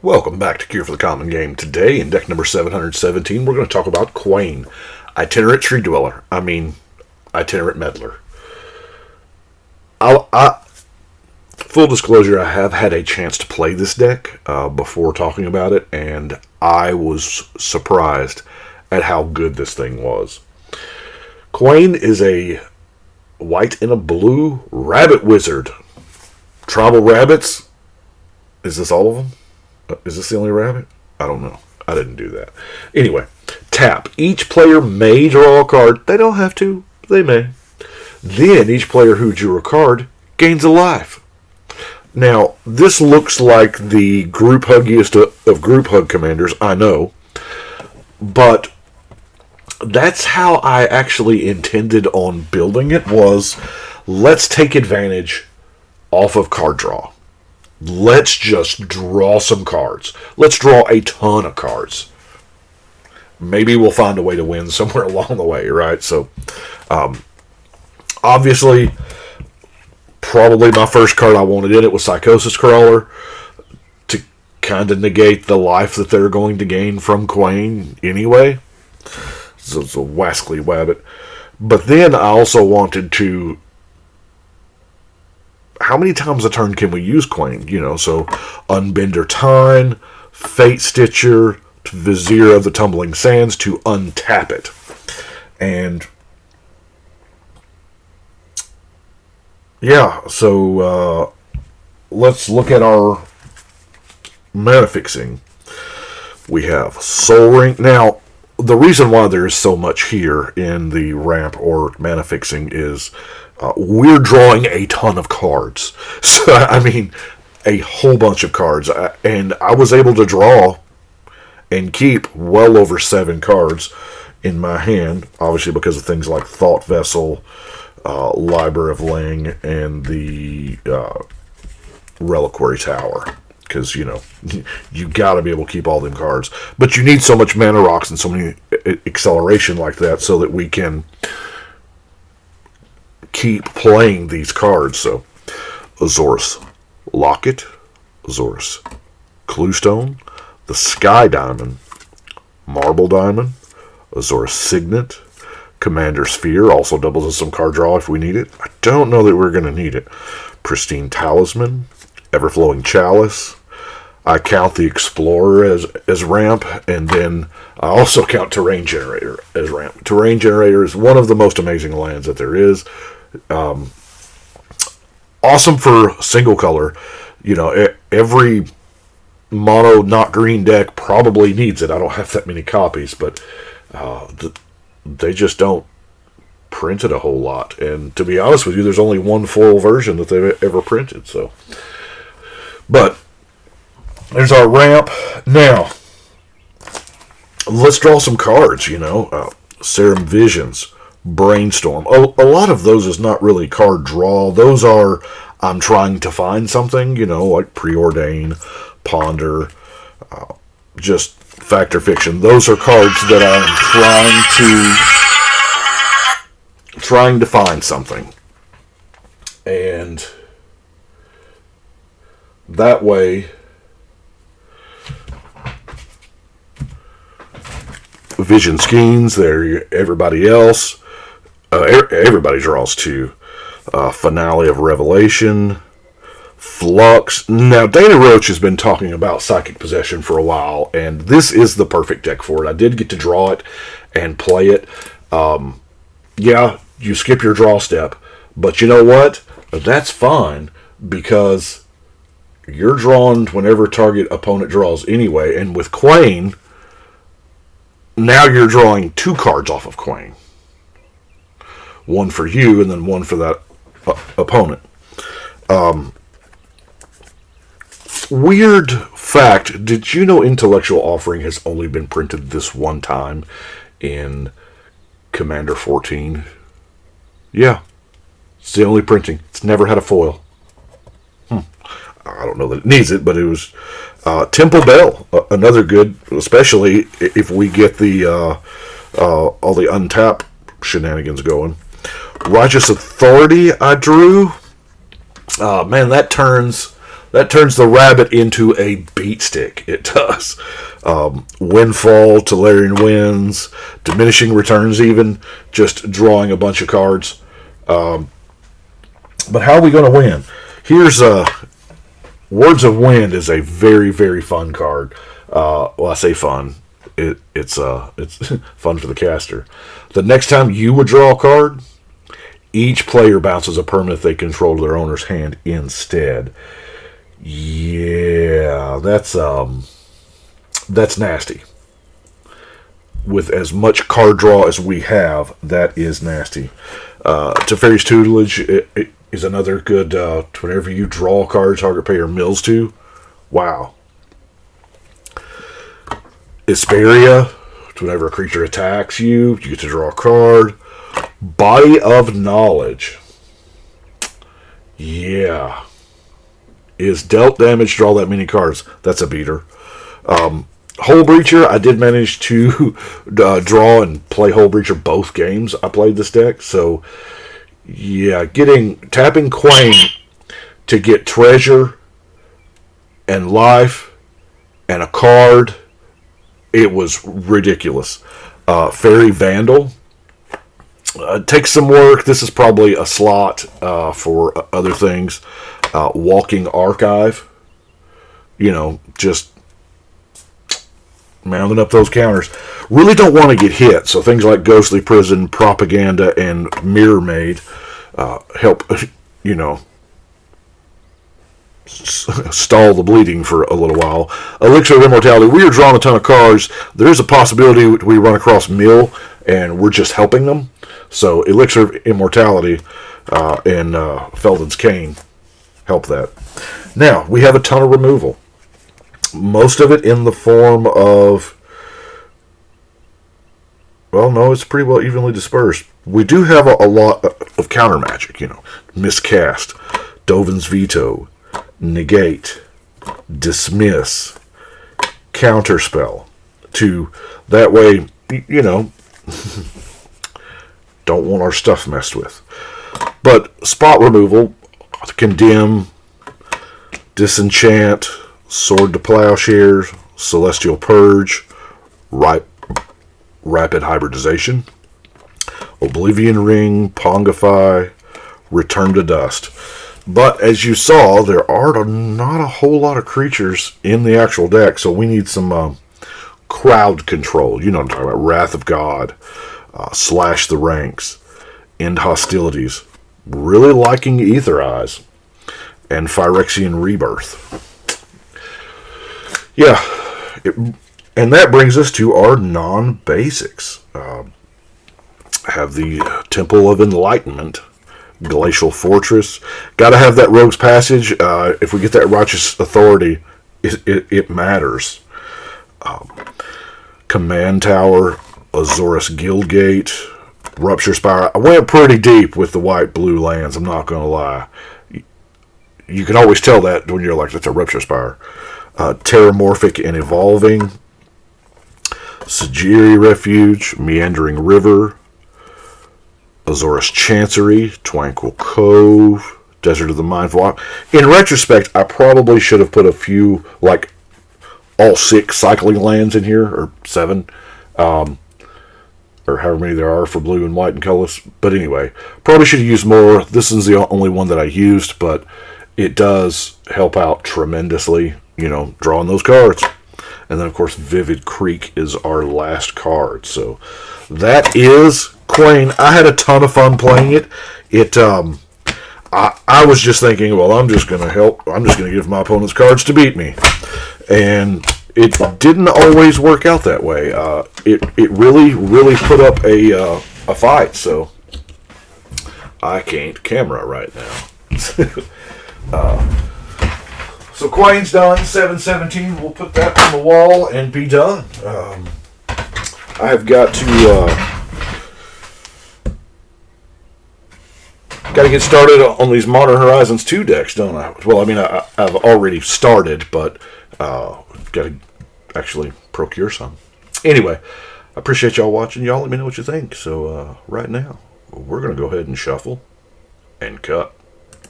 Welcome back to Cure for the Common Game. Today, in deck number 717, we're going to talk about Kwain, Itinerant Tree Dweller. Itinerant Meddler. Full disclosure, I have had a chance to play this deck before talking about it, and I was surprised at how good this thing was. Kwain is a white and a blue rabbit wizard. Tribal rabbits. Is this all of them? Is this the only rabbit? I don't know. I didn't do that. Anyway, tap. Each player may draw a card. They don't have to. They may. Then each player who drew a card gains a life. Now, this looks like the group huggiest of group hug commanders, I know. But that's how I actually intended on building it was, let's take advantage off of card draw. Let's just draw some cards. Let's draw a ton of cards. Maybe we'll find a way to win somewhere along the way, right? So, obviously, probably my first card I wanted in it was Psychosis Crawler to kind of negate the life that they're going to gain from Kwain anyway. So it's a wascally wabbit. But then I also wanted to... How many times a turn can we use Kwain? So Unbender Tine, Fate Stitcher, Vizier of the Tumbling Sands to untap it. And yeah, so let's look at our mana fixing. We have Soul Ring. Now, the reason why there is so much here in the ramp or mana fixing is we're drawing a ton of cards. So, a whole bunch of cards. And I was able to draw and keep well over 7 cards in my hand, obviously because of things like Thought Vessel, Library of Lang, and the Reliquary Tower. Because, you gotta be able to keep all them cards. But you need so much mana rocks and so many acceleration like that so that we can keep playing these cards. So, Azorus Locket, Azorus Cluestone, the Sky Diamond, Marble Diamond, Azorus Signet, Commander Sphere, also doubles as some card draw if we need it. I don't know that we're going to need it. Pristine Talisman, Everflowing Chalice. I count the Explorer as ramp, and then I also count Terrain Generator as ramp. Terrain Generator is one of the most amazing lands that there is. Awesome for single color. Every mono not green deck probably needs it. I don't have that many copies, but they just don't print it a whole lot. And to be honest with you, there's only one foil version that they've ever printed. So, but there's our ramp. Now, let's draw some cards. Serum Visions, Brainstorm. A lot of those is not really card draw. Those are, I'm trying to find something, like Preordain, Ponder, just Fact or Fiction. Those are cards that I'm trying to find something. And that way, Vision Schemes, there, everybody else. Everybody draws too. Finale of Revelation, Flux. Now, Dana Roach has been talking about Psychic Possession for a while, and this is the perfect deck for it. I did get to draw it and play it. Yeah, you skip your draw step, but you know what? That's fine, because you're drawn whenever target opponent draws anyway, and with Kwain, now you're drawing 2 cards off of Kwain. One for you, and then one for that opponent. Weird fact, did you know Intellectual Offering has only been printed this one time in Commander 14? Yeah. It's the only printing. It's never had a foil. I don't know that it needs it, but it was Temple Bell, another good, especially if we get the all the untap shenanigans going. Righteous Authority I drew. Man, that turns That turns the rabbit into a beat stick. It does. Windfall, Tolarian Winds, diminishing returns even, just drawing a bunch of cards. But how are we going to win? Here's Words of Wind is a very, very fun card. Well, I say fun. It's fun for the caster. The next time you would draw a card, each player bounces a permanent they control to their owner's hand instead. Yeah, that's nasty. With as much card draw as we have, that is nasty. Teferi's Tutelage is another good, whenever you draw a card, target player mills to. Wow. Isperia, whenever a creature attacks you, you get to draw a card. Body of Knowledge. Yeah. Is dealt damage, draw that many cards. That's a beater. Hole Breacher, I did manage to draw and play Hole Breacher both games I played this deck. So, yeah, tapping Kwain to get treasure and life and a card, it was ridiculous. Fairy Vandal. Takes some work. This is probably a slot for other things. Walking Archive. Just mounting up those counters. Really don't want to get hit, so things like Ghostly Prison, Propaganda, and Mirror Maid help, stall the bleeding for a little while. Elixir of Immortality. We are drawing a ton of cards. There is a possibility we run across Mill, and we're just helping them. So Elixir of Immortality and Felden's Cane help that. Now, we have a ton of removal. Most of it in the form of... Well, no, it's pretty well evenly dispersed. We do have a lot of counter magic, Miscast, Dovin's Veto, Negate, Dismiss, Counterspell. That way, don't want our stuff messed with. But spot removal, Condemn, Disenchant, Sword to Plowshares, Celestial Purge, Rapid Hybridization, Oblivion Ring, Pongify, Return to Dust. But as you saw, there are not a whole lot of creatures in the actual deck, so we need some crowd control. You know what I'm talking about. Wrath of God, Slash the Ranks, End Hostilities. Really liking Ether Eyes and Phyrexian Rebirth. Yeah, and that brings us to our non-basics. Have the Temple of Enlightenment, Glacial Fortress. Got to have that Rogue's Passage. If we get that Righteous Authority, it matters. Command Tower, Azorus Guildgate, Rupture Spire. I went pretty deep with the white-blue lands, I'm not going to lie. You can always tell that when you're like, that's a Rupture Spire. Terramorphic and Evolving, Sajiri Refuge, Meandering River, Azorus Chancery, Tranquil Cove, Desert of the Mindful. In retrospect, I probably should have put a few, like all 6 cycling lands in here, or 7, or however many there are for blue and white and colors. But anyway, probably should have used more. This is the only one that I used, but it does help out tremendously, drawing those cards. And then, of course, Vivid Creek is our last card. So that is Kwain. I had a ton of fun playing it. I was just thinking, well, I'm just going to help. I'm just going to give my opponents cards to beat me. And it didn't always work out that way. It really, really put up a fight. So I can't camera right now. So Kwain's done, 717. We'll put that on the wall and be done. I've got to get started on these Modern Horizons 2 decks, don't I? Well, I mean, I've already started, but got to actually procure some. Anyway, I appreciate y'all watching. Y'all let me know what you think. So right now, we're going to go ahead and shuffle and cut.